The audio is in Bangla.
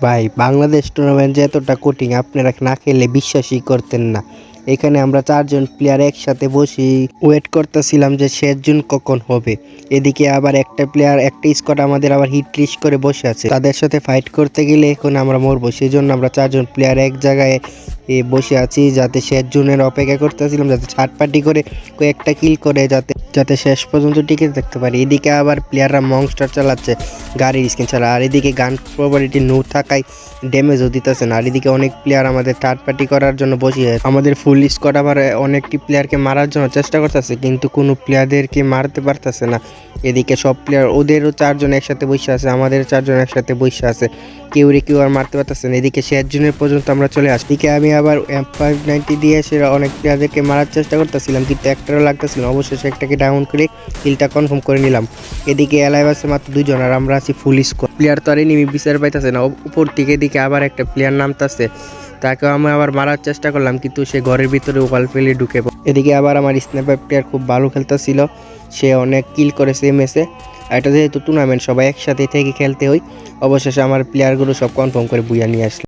ভাই বাংলাদেশ টুর্নামেন্ট যে এতটা কঠিন আপনারা না খেলে বিশ্বাসই করতেন না। এখানে আমরা 4 জন প্লেয়ার একসাথে বসে ওয়েট করতেছিলাম যে শেষ জন কখন হবে। এদিকে আবার একটা প্লেয়ার একটা স্কোয়াড আমাদের আবার হিট লিস্ট করে বসে আছে, তাদের সাথে ফাইট করতে গেলে এখন আমরা মরবো। সেই জন্য আমরা 4 জন প্লেয়ার এক জায়গায় বসে আছি, যাতে শেষ জনের অপেক্ষা করতেছিলাম যাতে ছাটপাটি করে কয়েকটা কিল করে যাতে যাতে শেষ পর্যন্ত টিকে থাকতে পারি। এদিকে আবার প্লেয়াররা মংস্টার চালাচ্ছে গাড়ির স্কিন ছাড়া, আর এদিকে গান প্রপার্টি নো থাকায় ড্যামেজও দিতেছে না। আর এদিকে অনেক প্লেয়ার আমাদের থার্ড পার্টি করার জন্য বসিয়ে আমাদের ফুল স্কোয়াড আবার অনেকটি প্লেয়ারকে মারার জন্য চেষ্টা করতেছে, কিন্তু কোনো প্লেয়ারদেরকে মারতে পারতেছে না। এদিকে সব প্লেয়ার ওদেরও 4 জন একসাথে বসে আছে, আমাদের 4 জন একসাথে বসে আছে, কেউ আর মারতে পারতেছে না। এদিকে শেষ জনের পর্যন্ত আমরা চলে আসি। এদিকে আমি আবার M590 দিয়ে এসে অনেক প্লেয়ারদেরকে মারার চেষ্টা করতেছিলাম, কিন্তু একটারও লাগতেছিল না। অবশেষে একটাকে ডাউন করে কিলটা কনফার্ম করে নিলাম। এদিকে অ্যালাইভ আছে মাত্র 2 জন, আর আমরা আছি ফুল স্কোয়াড। প্লেয়ার তো আর এনিমি বিচার পাইতেছে না উপর থেকে। এদিকে আবার একটা প্লেয়ার নামতেছে, তাকেও আমি আবার মারার চেষ্টা করলাম, কিন্তু সে ঘরের ভিতরে ওয়াল ফেলে ঢুকে পড়ে। এদিকে আবার আমার স্নাইপার প্লেয়ার খুব ভালো খেলতেছিল, সে অনেক কিল করেছে এমএসে। এটা যেহেতু টুর্নামেন্ট সবাই একসাথে থেকে খেলতে হয়, অবশেষে আমার প্লেয়ারগুলো সব কনফার্ম করে বুইয়া নিয়ে আসলো।